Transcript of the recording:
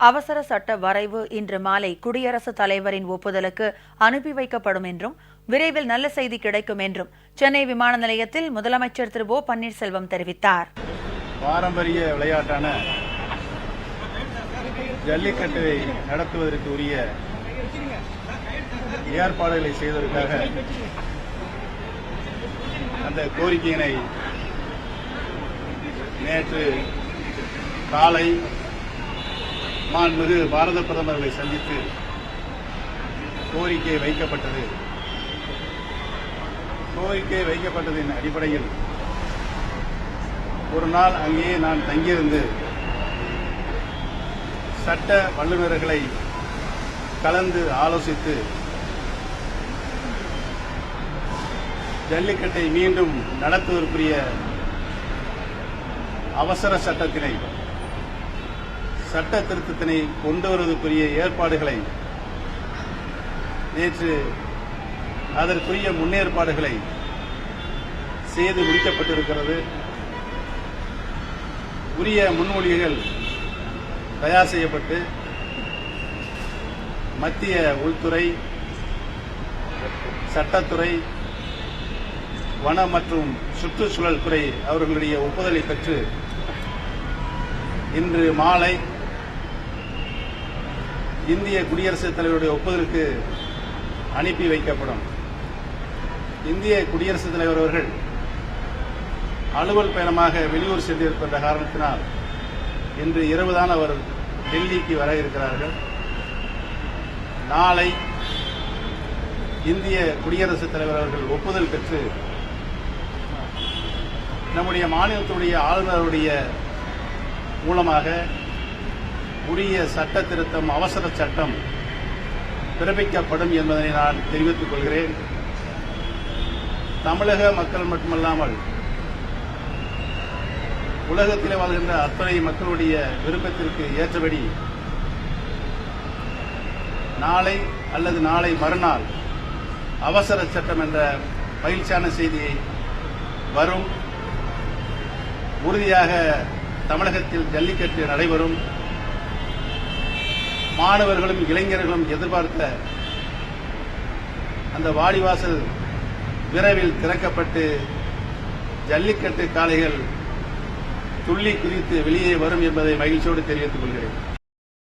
அவசர சட்ட வரைவு இன்று மாலை குடியரசுத் தலைவரின் ஒப்புதலுக்கு அனுப்பி வைக்கப்படும் என்றும் விரைவில் நல்ல செய்தி கிடைக்கும் என்றும் சென்னை விமான நிலையத்தில் முதலமைச்சர் திரு ஓ பன்னீர்செல்வம் தெரிவித்தார். பாரம்பரிய விளையாட்டான ஜல்லிக்கட்டை நடத்துவதற்கு உரிய ஏற்பாடுகளை செய்வதற்காக அந்த கோரிக்கையினை நேற்று காலை மாண்புமிகு பாரத பிரதமர்களை சந்தித்து கோரிக்கை வைக்கப்பட்டது. கோரிக்கை வைக்கப்பட்டதின் அடிப்படையில் ஒரு நாள் அங்கேயே நான் தங்கியிருந்து சட்ட வல்லுநர்களை கலந்து ஆலோசித்து ஜல்லிக்கட்டை மீண்டும் நடத்துவதற்குரிய அவசர சட்டத்தினை சட்ட திருத்தத்தினை கொண்டு வருவதற்குரிய ஏற்பாடுகளை நேற்று அதற்குரிய முன்னேற்பாடுகளை செய்து முடிக்கப்பட்டிருக்கிறது. உரிய முன்மொழிகள் தயார் செய்யப்பட்டு மத்திய உள்துறை, சட்டத்துறை, வன மற்றும் சுற்றுச்சூழல் துறை அவர்களுடைய ஒப்புதலை பெற்று இன்று மாலை இந்திய குடியரசுத் தலைவருடைய ஒப்புதலுக்கு அனுப்பி வைக்கப்படும். இந்திய குடியரசுத் தலைவர் அவர்கள் அலுவல் பயணமாக வெளியூர் சென்றிருக்கின்ற காரணத்தினால் இன்று இரவுதான் அவர் டெல்லிக்கு வர இருக்கிறார்கள். நாளை இந்திய குடியரசுத் தலைவர் அவர்கள் ஒப்புதல் பெற்று நம்முடைய மாநிலத்துடைய ஆளுநருடைய மூலமாக உரிய சட்ட திருத்தம் அவசர சட்டம் பிறப்பிக்கப்படும் என்பதனை நான் தெரிவித்துக் கொள்கிறேன். தமிழக மக்கள் மட்டுமல்லாமல் உலகத்திலே வாழ்கின்ற அத்தனை மக்களுடைய விருப்பத்திற்கு ஏற்றபடி நாளை அல்லது நாளை மறுநாள் அவசர சட்டம் என்ற மகிழ்ச்சியான செய்தியை வரும். உறுதியாக தமிழகத்தில் ஜல்லிக்கட்டு நடைபெறும். மாணவர்களும் இளைஞர்களும் எதிர்பார்த்த அந்த வாடிவாசல் விரைவில் திறக்கப்பட்டு ஜல்லிக்கட்டு காளைகள் துள்ளி குதித்து வெளியே வரும் என்பதை மகிழ்ச்சியோடு தெரிவித்துக் கொள்கிறேன்.